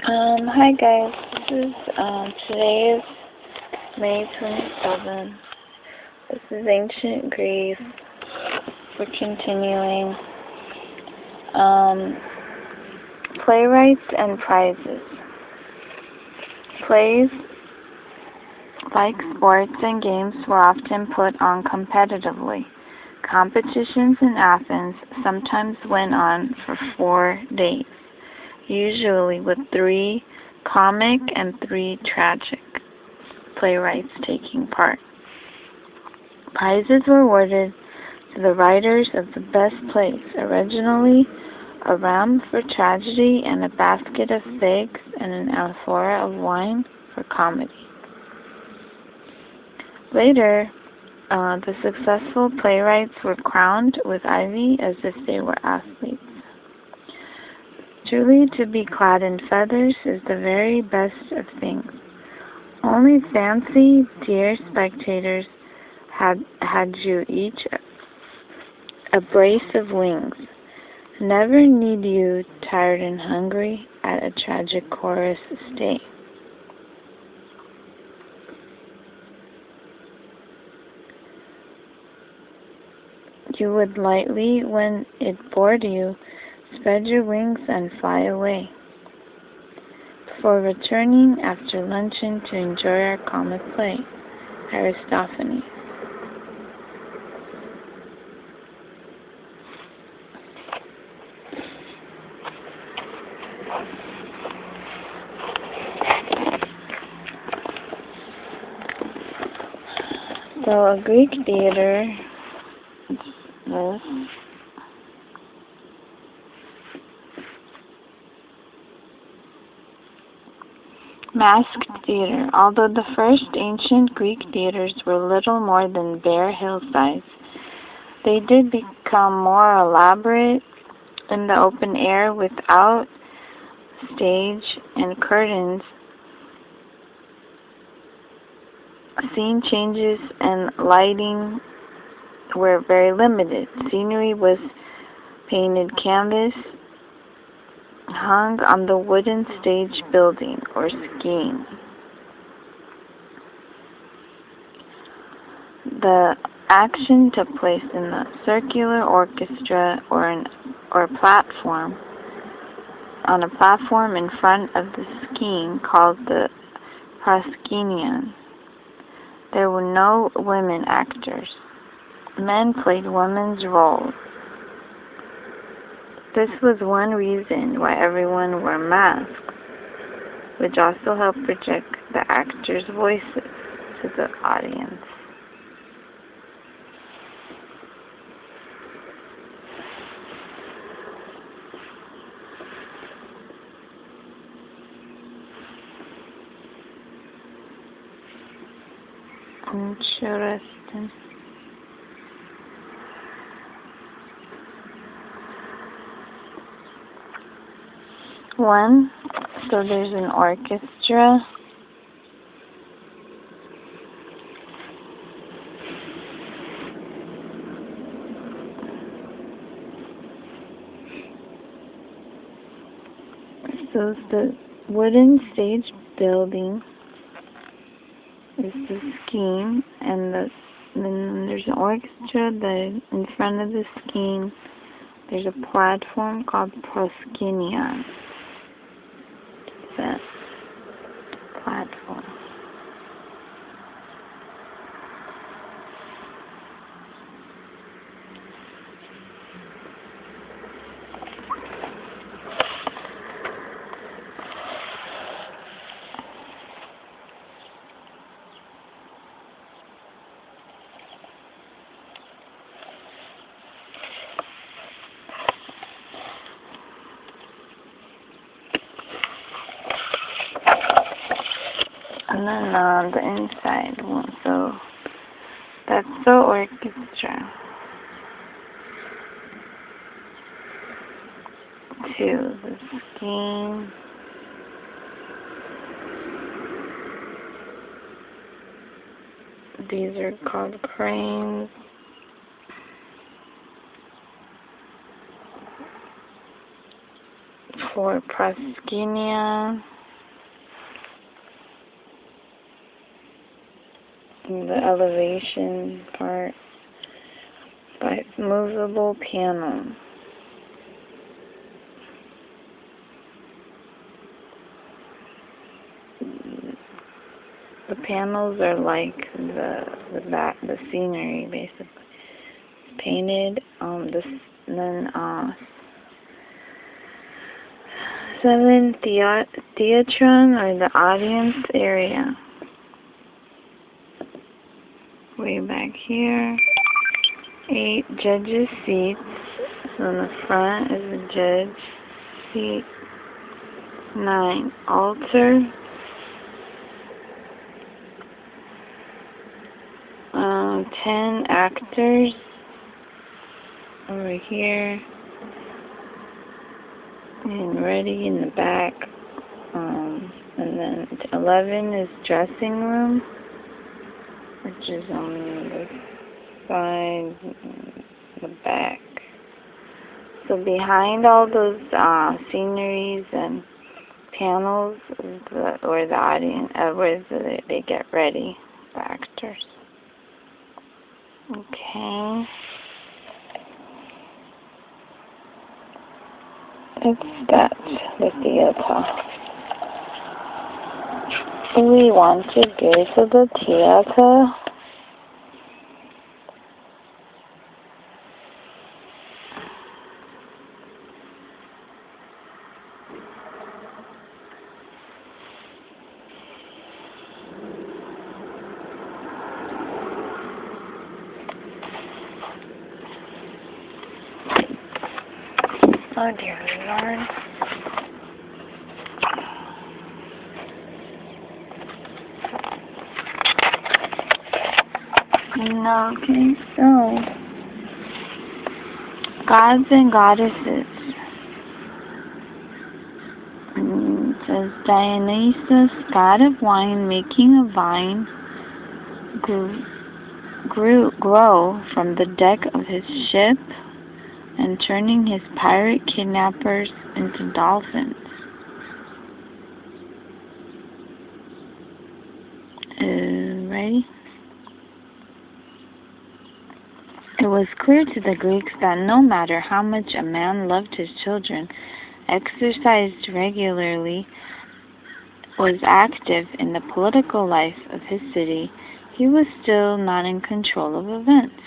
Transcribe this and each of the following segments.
Hi guys, this is, today is May 27th. This is Ancient Greece. We're continuing, playwrights and prizes. Plays, like sports and games, were often put on competitively. Competitions in Athens sometimes went on for 4 days, usually with 3 comic and 3 tragic playwrights taking part. Prizes were awarded to the writers of the best plays, originally a ram for tragedy and a basket of figs and an amphora of wine for comedy. Later, the successful playwrights were crowned with ivy as if they were athletes. Truly, to be clad in feathers is the very best of things. Only fancy, dear spectators had you each a brace of wings. Never need you, tired and hungry, at a tragic chorus stay. You would lightly, when it bored you, spread your wings and fly away, before returning after luncheon to enjoy our comic play. Aristophanes. So a Greek theater is this. Masked theater. Although the first ancient Greek theaters were little more than bare hillsides, they did become more elaborate in the open air without stage and curtains. Scene changes and lighting were very limited. Scenery was painted canvas hung on the wooden stage building or scheme. The action took place in the circular orchestra or platform, on a platform in front of the scheme called the proscenium. There were no women actors. Men played women's roles. This was one reason why everyone wore masks, which also helped project the actors' voices to the audience. Interesting. One, so there's an orchestra. So it's the wooden stage building is the scheme, and then there's an orchestra. In front of the scheme, there's a platform called proscenium. That platform. And then on the inside one, so that's the orchestra. 2, the scheme. These are called cranes. for proskynia. the elevation part by movable panel. The panels are like the scenery, basically. It's painted. Then 7 theatron, or the audience area. Way back here. 8 judges' seats. So in the front is the judge seat. 9 altar. 10 actors over here, and ready in the back. And then 11 is dressing room, which is on the side, the back. So behind all those sceneries and panels is where the audience, where they get ready, the actors. Okay. That's the theater. We want to go to the theater. Oh dear Lord. Okay, so gods and goddesses. It says Dionysus, god of wine, making a vine grow from the deck of his ship and turning his pirate kidnappers into dolphins. Ready? It was clear to the Greeks that no matter how much a man loved his children, exercised regularly, was active in the political life of his city, he was still not in control of events.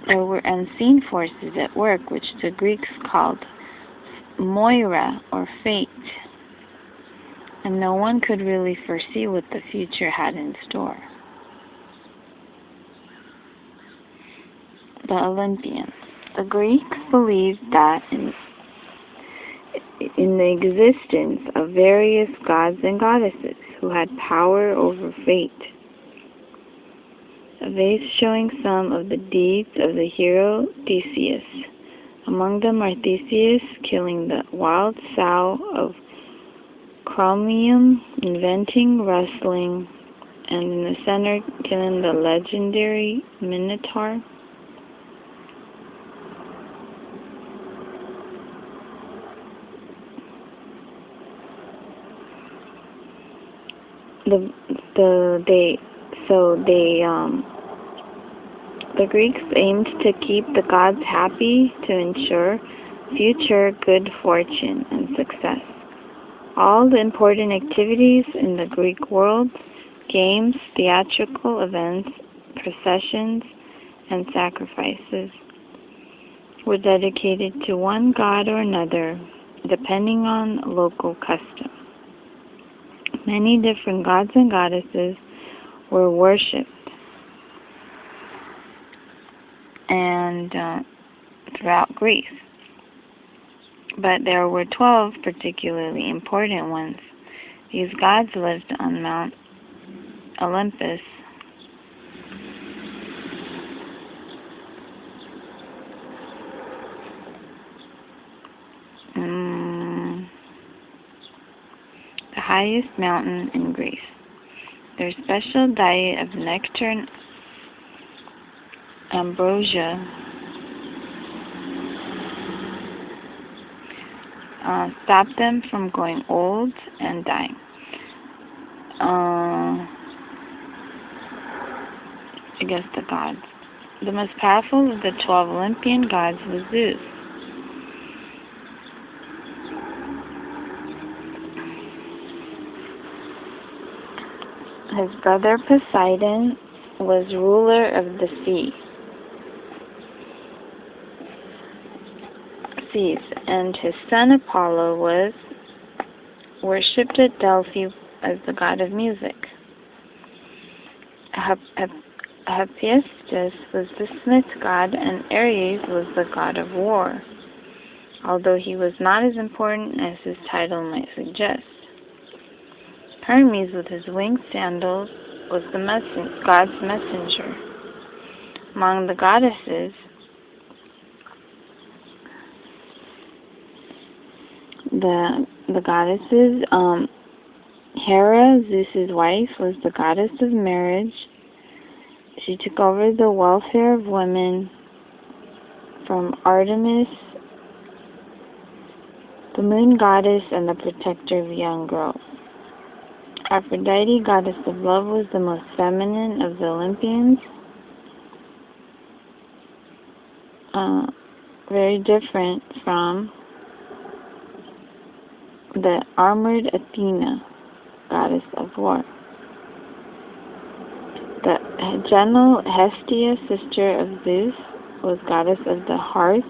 There were unseen forces at work, which the Greeks called Moira, or fate, and no one could really foresee what the future had in store. The Olympians. The Greeks believed that in the existence of various gods and goddesses who had power over fate. A vase showing some of the deeds of the hero Theseus. Among them are Theseus killing the wild sow of chromium, inventing wrestling, and in the center killing the legendary Minotaur. The Greeks aimed to keep the gods happy to ensure future good fortune and success. All the important activities in the Greek world, games, theatrical events, processions, and sacrifices, were dedicated to one god or another, depending on local custom. Many different gods and goddesses were worshipped, and throughout Greece. But there were 12 particularly important ones. These gods lived on Mount Olympus, the highest mountain in Greece. Their special diet of nectar and ambrosia stopped them from going old and dying. I guess the gods. The most powerful of the 12 Olympian gods was Zeus. His brother Poseidon was ruler of the seas, and his son Apollo was worshipped at Delphi as the god of music. Hephaestus was the smith god, and Ares was the god of war, although he was not as important as his title might suggest. Hermes, with his winged sandals, was the god's messenger. Among the goddesses, Hera, Zeus's wife, was the goddess of marriage. She took over the welfare of women from Artemis, the moon goddess and the protector of young girls. Aphrodite, goddess of love, was the most feminine of the Olympians. Very different from the armored Athena, goddess of war. The gentle Hestia, sister of Zeus, was goddess of the hearth,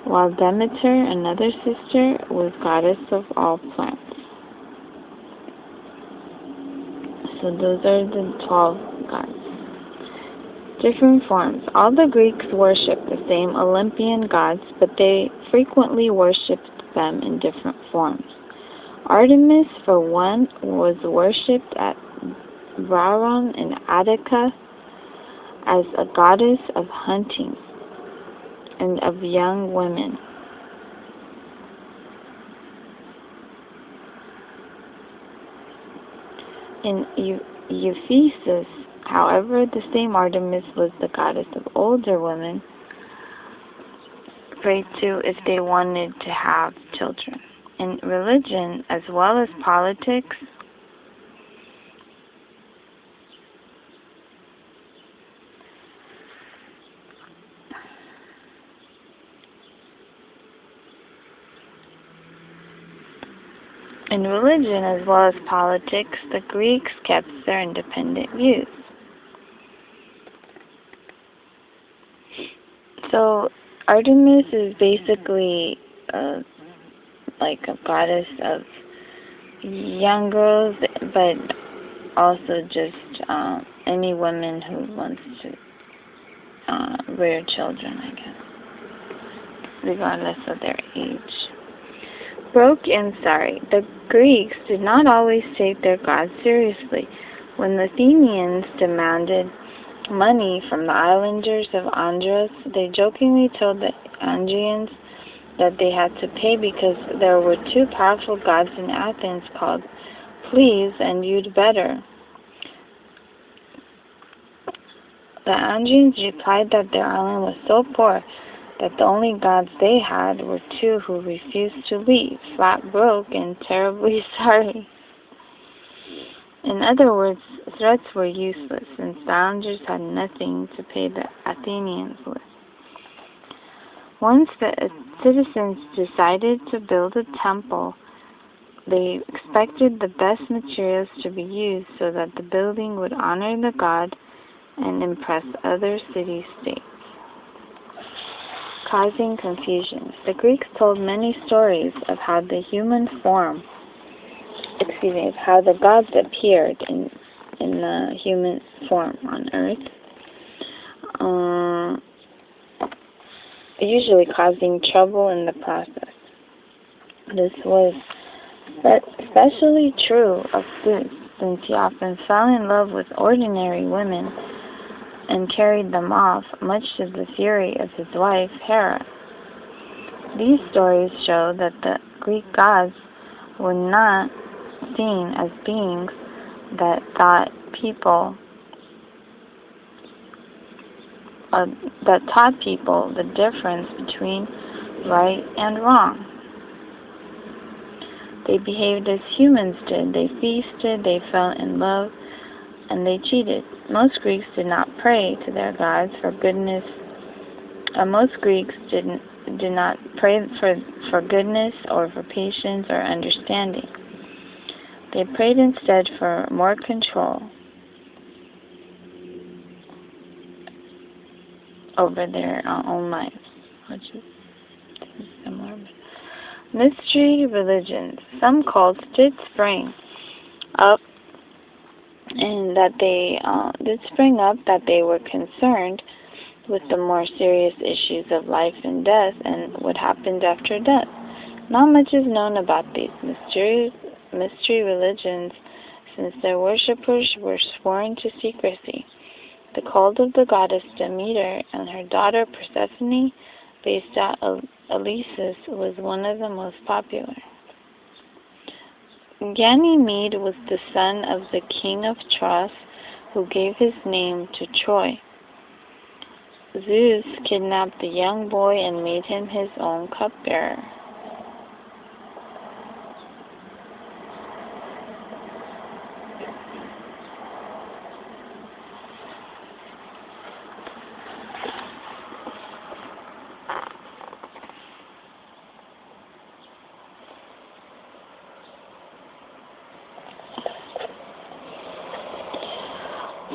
while Demeter, another sister, was goddess of all plants. So those are the 12 gods. Different forms. All the Greeks worshipped the same Olympian gods, but they frequently worshipped them in different forms. Artemis, for one, was worshipped at Braron in Attica as a goddess of hunting and of young women. In Ephesus, however, the same Artemis was the goddess of older women, prayed to if they wanted to have children. In religion, as well as politics, the Greeks kept their independent views. So, Artemis is basically like a goddess of young girls, but also just any woman who wants to rear children, I guess, regardless of their age. The Greeks did not always take their gods seriously. When the Athenians demanded money from the islanders of Andros, they jokingly told the Andrians that they had to pay because there were two powerful gods in Athens called Please and You'd Better. The Andrians replied that their island was so poor that the only gods they had were two who refused to leave, flat broke and terribly sorry. In other words, threats were useless, since the Islanders had nothing to pay the Athenians with. Once the citizens decided to build a temple, they expected the best materials to be used so that the building would honor the god and impress other city-states, causing confusion. The Greeks told many stories of how the how the gods appeared in the human form on earth, usually causing trouble in the process. This was especially true of Zeus, since he often fell in love with ordinary women and carried them off, much to the fury of his wife, Hera. These stories show that the Greek gods were not seen as beings that taught people the difference between right and wrong. They behaved as humans did. They feasted, they fell in love, and they cheated. Most Greeks did not pray to their gods for goodness. Most Greeks did not pray for goodness or for patience or understanding. They prayed instead for more control over their own lives, which is similar. Mystery religions. Some cults did spring up, and that they were concerned with the more serious issues of life and death and what happens after death. Not much is known about these mystery religions, since their worshippers were sworn to secrecy. The cult of the goddess Demeter and her daughter Persephone, based at Eleusis, was one of the most popular. Ganymede was the son of the king of Tros, who gave his name to Troy. Zeus kidnapped the young boy and made him his own cupbearer.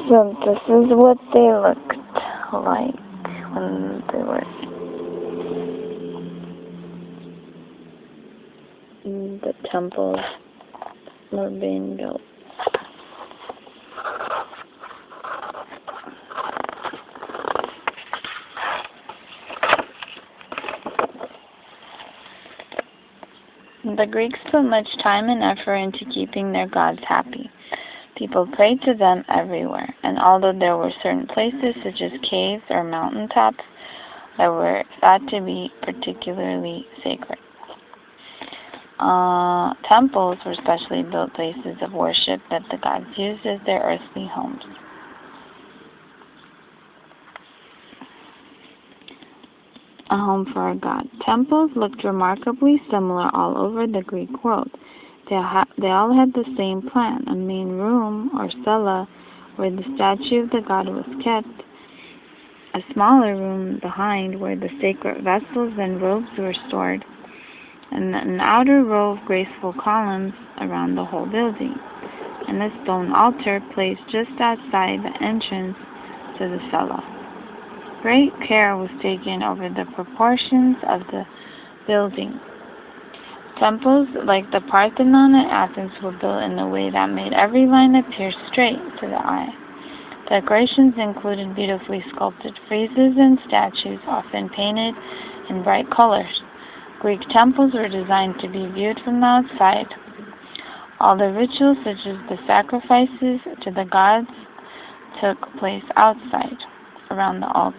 So this is what they looked like when the temples were being built. The Greeks put much time and effort into keeping their gods happy. People prayed to them everywhere, and although there were certain places, such as caves or mountaintops, that were thought to be particularly sacred. Temples were specially built places of worship that the gods used as their earthly homes. A home for a god. Temples looked remarkably similar all over the Greek world. They all had the same plan: a main room, or cella, where the statue of the god was kept, a smaller room behind where the sacred vessels and robes were stored, and an outer row of graceful columns around the whole building, and a stone altar placed just outside the entrance to the cella. Great care was taken over the proportions of the building. Temples like the Parthenon at Athens were built in a way that made every line appear straight to the eye. Decorations included beautifully sculpted friezes and statues, often painted in bright colors. Greek temples were designed to be viewed from the outside. All the rituals, such as the sacrifices to the gods, took place outside, around the altar.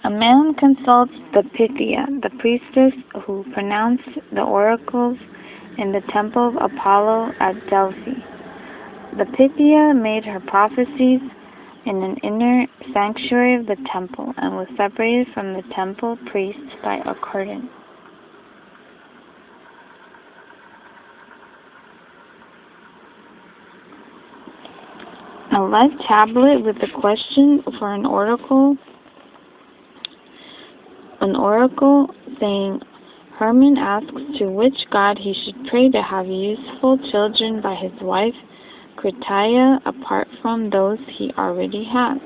A man consults the Pythia, the priestess who pronounced the oracles in the temple of Apollo at Delphi. The Pythia made her prophecies in an inner sanctuary of the temple and was separated from the temple priests by a curtain. A lead tablet with a question for an oracle saying, Herman asks to which god he should pray to have useful children by his wife Critaia, apart from those he already has.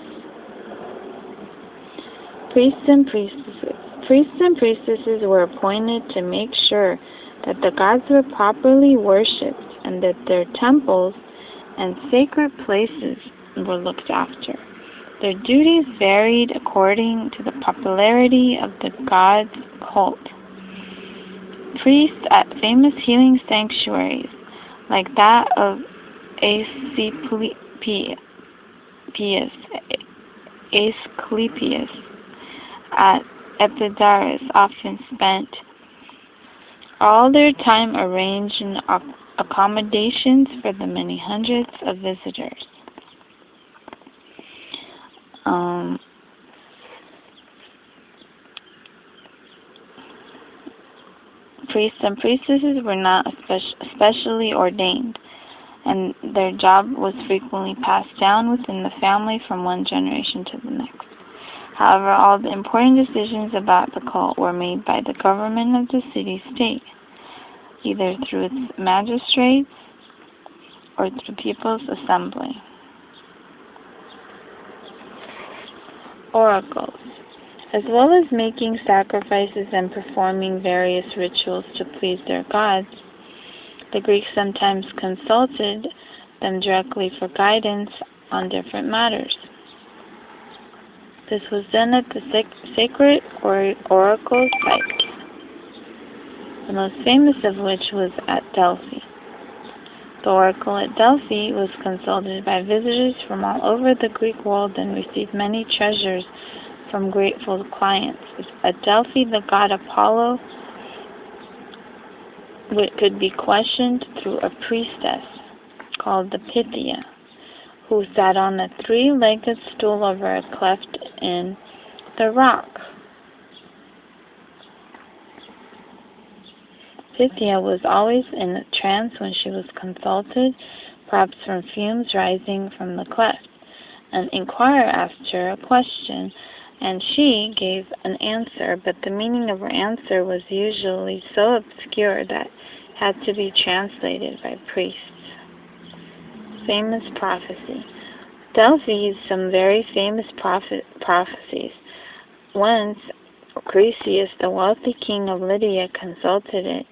Priests and priestesses were appointed to make sure that the gods were properly worshipped and that their temples and sacred places were looked after. Their duties varied according to the popularity of the god's cult. Priests at famous healing sanctuaries, like that of Asclepius at Epidaurus, often spent all their time arranging accommodations for the many hundreds of visitors. priests and priestesses were not specially ordained, and their job was frequently passed down within the family from one generation to the next. However, all the important decisions about the cult were made by the government of the city-state, either through its magistrates or through people's assembly. Oracles. As well as making sacrifices and performing various rituals to please their gods, the Greeks sometimes consulted them directly for guidance on different matters. This was done at the sacred oracle sites, the most famous of which was at Delphi. The oracle at Delphi was consulted by visitors from all over the Greek world and received many treasures from grateful clients. At Delphi, the god Apollo could be questioned through a priestess called the Pythia, who sat on a three-legged stool over a cleft in the rock. Pythia was always in a trance when she was consulted, perhaps from fumes rising from the cleft. An inquirer asked her a question, and she gave an answer, but the meaning of her answer was usually so obscure that it had to be translated by priests. Famous prophecy. Delphi used some very famous prophecies. Once, Croesus, the wealthy king of Lydia, consulted it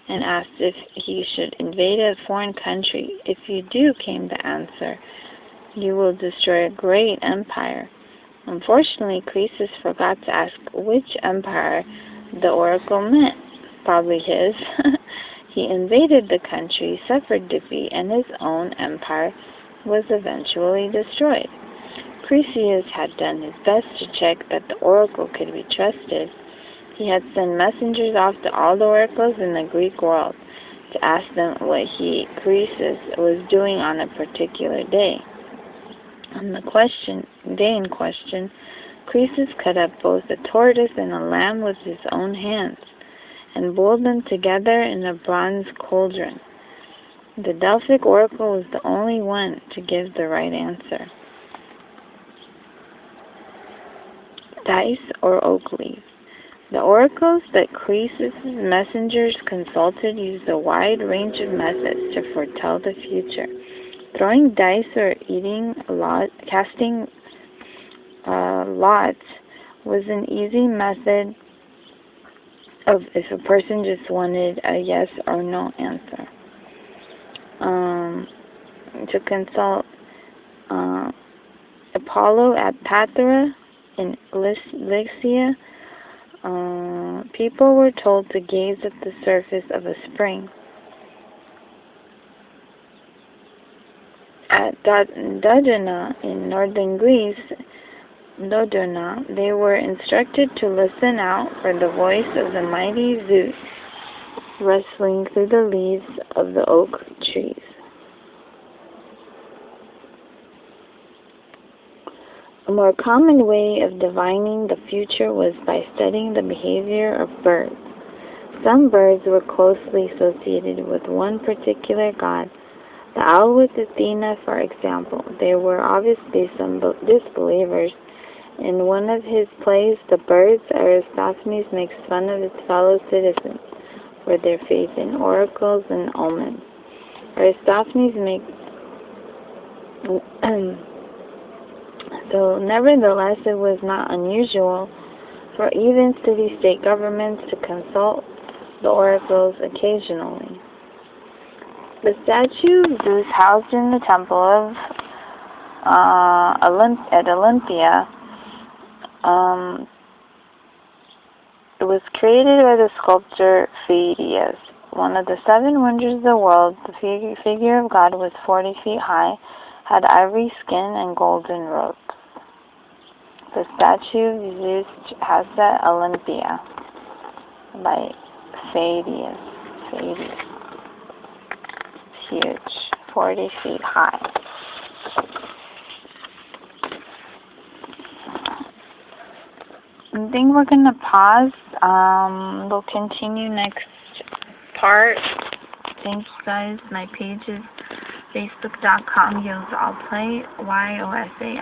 and asked if he should invade a foreign country. If you do, came the answer, you will destroy a great empire. Unfortunately, Croesus forgot to ask which empire the oracle meant, probably his. He invaded the country, suffered defeat, and his own empire was eventually destroyed. Croesus had done his best to check that the oracle could be trusted. He had sent messengers off to all the oracles in the Greek world to ask them what Croesus was doing on a particular day. On the day in question, Croesus cut up both a tortoise and a lamb with his own hands, and boiled them together in a bronze cauldron. The Delphic oracle was the only one to give the right answer. Dice or oak leaves. The oracles that Croesus' messengers consulted used a wide range of methods to foretell the future. Throwing dice or casting lots was an easy method of if a person just wanted a yes or no answer. To consult Apollo at Patara in Lycia, people were told to gaze at the surface of a spring. At Dodona in northern Greece, they were instructed to listen out for the voice of the mighty Zeus rustling through the leaves of the oak trees. A more common way of divining the future was by studying the behavior of birds. Some birds were closely associated with one particular god. The owl with Athena, for example. There were obviously some disbelievers. In one of his plays, The Birds, Aristophanes makes fun of his fellow citizens for their faith in oracles and omens. Aristophanes makes So, nevertheless, it was not unusual for even city-state governments to consult the oracles occasionally. The statue of Zeus housed in the temple of at Olympia it was created by the sculptor VID. One of the 7 wonders of the world, the figure of God was 40 feet high, had ivory skin and golden robes. The statue of Zeus housed at Olympia by VID. Huge, 40 feet high. I think we're going to pause. We'll continue next part. Thanks, guys. My page is facebook.com/YOSALLPLAY, YOSALLPLAY.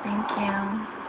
Thank you.